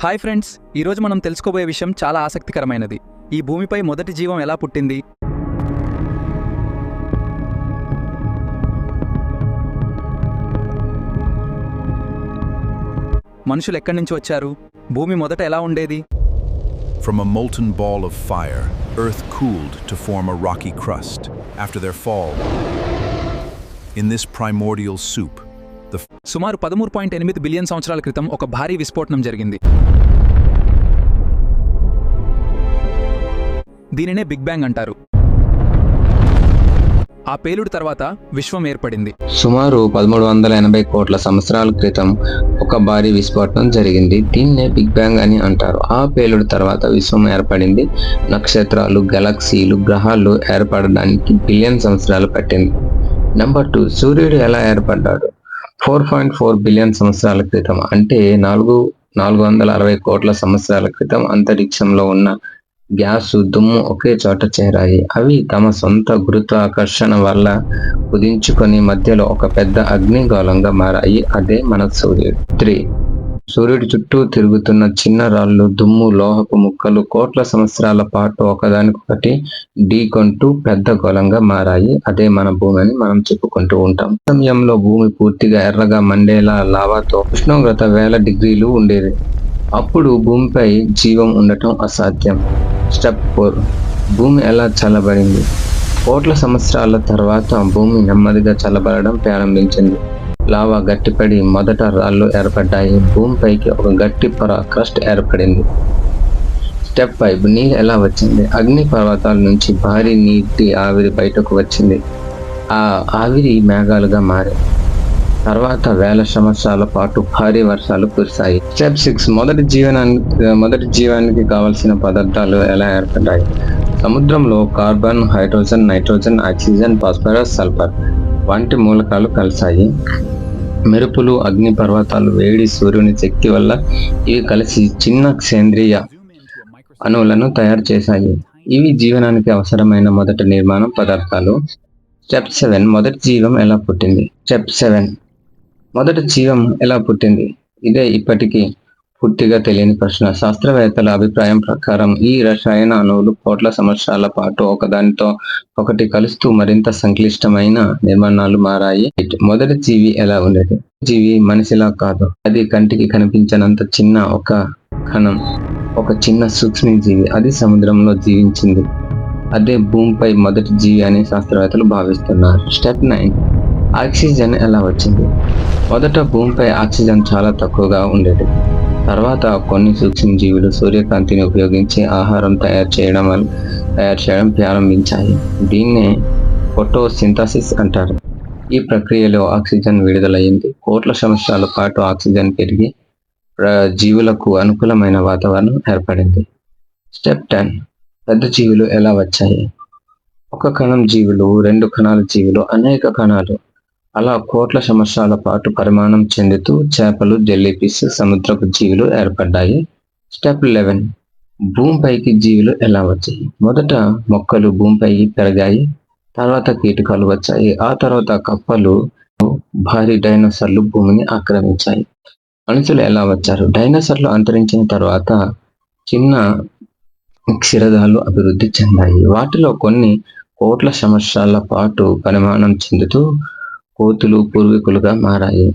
Hi friends, ఈరోజు మనం తెలుసుకోబోయే విషయం చాలా ఆసక్తికరమైనది. ఈ భూమిపై మొదటి జీవం ఎలా పుట్టింది? మనుషులు ఎక్కడి నుంచి వచ్చారు? భూమి మొదట ఎలా ఉండేది? From a molten ball of fire, Earth cooled to form a rocky crust. After their fall, in this primordial soup, సుమారు 13.8 బిలియన్ సంవత్సరాల క్రితం ఒక భారీ విస్ఫోటనం జరిగింది. దీనినే బిగ్ బ్యాంగ్ అంటారు. ఆ పేలుడు తర్వాత విశ్వం ఏర్పడింది. సుమారు 1380 కోట్ల సంవత్సరాల క్రితం ఒక భారీ విస్ఫోటనం జరిగింది. దీన్నే బిగ్ బ్యాంగ్ అని అంటారు. ఆ పేలుడు తర్వాత విశ్వం ఏర్పడింది. నక్షత్రాలు, గెలాక్సీలు, గ్రహాలు ఏర్పడడానికి బిలియన్ సంవత్సరాలు పట్టింది. నెంబర్ 2, సూర్యుడు ఎలా ఏర్పడ్డాడు? 4.4 బిలియన్ సంవత్సరాల క్రితం, అంటే 460 కోట్ల సంవత్సరాల క్రితం అంతరిక్షంలో ఉన్న గ్యాసు, దుమ్ము ఒకే చోట చేరాయి. అవి తమ సొంత గురుత్వాకర్షణ వల్ల కుదించుకొని మధ్యలో ఒక పెద్ద అగ్నిగోళంగా మారాయి. అదే మన సూర్యుడు. 3, సూర్యుడి చుట్టూ తిరుగుతున్న చిన్న రాళ్ళు, దుమ్ము, లోహపు ముక్కలు కోట్ల సంవత్సరాల పాటు ఒకదానికొకటి ఢీకొంటూ పెద్ద గోళంగా మారాయి. అదే మన భూమి అని మనం చెప్పుకుంటూ ఉంటాం. సమయంలో భూమి పూర్తిగా ఎర్రగా మండేలా లావాతో ఉష్ణోగ్రత 1000 డిగ్రీలు ఉండేది. అప్పుడు భూమిపై జీవం ఉండటం అసాధ్యం. స్టెప్ 4, భూమి ఎలా చల్లబడింది? కోట్ల సంవత్సరాల తర్వాత భూమి నెమ్మదిగా చల్లబడడం ప్రారంభించింది. లావా గట్టిపడి మొదట రాళ్ళు ఏర్పడ్డాయి. భూమిపైకి ఒక గట్టి పొర, క్రస్ట్ ఏర్పడింది. స్టెప్ 5, నీరు ఎలా వచ్చింది? అగ్ని పర్వతాల నుంచి భారీ నీటి ఆవిరి బయటకు వచ్చింది. ఆ ఆవిరి మేఘాలుగా మారాయి. తర్వాత 1000 సంవత్సరాల పాటు భారీ వర్షాలు కురిశాయి. స్టెప్ 6, మొదటి జీవానికి కావలసిన పదార్థాలు ఎలా ఏర్పడ్డాయి? సముద్రంలో carbon, hydrogen, nitrogen, oxygen, phosphorus, sulphur వంటి మూలకాలు కలిశాయి. మెరుపులు, అగ్ని పర్వతాలు, వేడి, సూర్యుని శక్తి వల్ల ఇవి కలిసి చిన్న సేంద్రియ అణువులను తయారు చేశాయి. ఇవి జీవనానికి అవసరమైన మొదటి నిర్మాణ పదార్థాలు. స్టెప్ 7, మొదటి జీవం ఎలా పుట్టింది? స్టెప్ 7, మొదటి జీవం ఎలా పుట్టింది? ఇదే ఇప్పటికీ పూర్తిగా తెలియని ప్రశ్న. శాస్త్రవేత్తల అభిప్రాయం ప్రకారం ఈ రసాయన అణువులు కోట్ల సంవత్సరాల పాటు ఒకదానితో ఒకటి కలుస్తూ మరింత సంక్లిష్టమైన నిర్మాణాలు మారాయి. మొదటి జీవి ఎలా ఉండేది? జీవి మనిషిలా కాదు. అది కంటికి కనిపించనంత చిన్న ఒక కణం, ఒక చిన్న సూక్ష్మజీవి. అది సముద్రంలో జీవించింది. అదే భూమిపై మొదటి జీవి అని శాస్త్రవేత్తలు భావిస్తున్నారు. స్టెప్ 9, ఆక్సిజన్ ఎలా వచ్చింది? మొదట భూమిపై ఆక్సిజన్ చాలా తక్కువగా ఉండేది. తర్వాత కొన్ని సూక్ష్మజీవులు సూర్యకాంతిని ఉపయోగించి ఆహారం తయారు చేయడం ప్రారంభించాయి. దీన్నే ఫోటోసింథసిస్ అంటారు. ఈ ప్రక్రియలో ఆక్సిజన్ విడుదలయ్యింది. కోట్ల సంవత్సరాల పాటు ఆక్సిజన్ పెరిగి జీవులకు అనుకూలమైన వాతావరణం ఏర్పడింది. స్టెప్ 10, పెద్ద జీవులు ఎలా వచ్చాయి? ఒక కణం జీవులు, 2 కణాల జీవులు, అనేక కణాలు, అలా కోట్ల సంవత్సరాల పాటు పరిమాణం చెందుతూ చేపలు, జెల్లీఫిష్, సముద్రపు జీవులు ఏర్పడ్డాయి. స్టెప్ 11, భూమిపైకి జీవులు ఎలా వచ్చాయి? మొదట మొక్కలు భూమిపైకి పెరిగాయి. తర్వాత కీటకాలు వచ్చాయి. ఆ తర్వాత కప్పలు, భారీ డైనోసార్లు భూమిని ఆక్రమించాయి. మనుషులు ఎలా వచ్చారు? డైనోసార్లు అంతరించిన తర్వాత చిన్న క్షీరదాలు అభివృద్ధి చెందాయి. వాటిలో కొన్ని కోట్ల సంవత్సరాల పాటు పరిమాణం చెందుతూ కోతులు పూర్వీకులుగా మారాయి.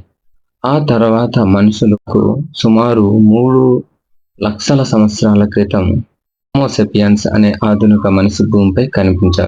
ఆ తర్వాత మనుషులకు సుమారు 3 లక్షల సంవత్సరాల క్రితం హోమోసేపియన్స్ అనే ఆధునిక మనిషి భూమిపై కనిపించారు.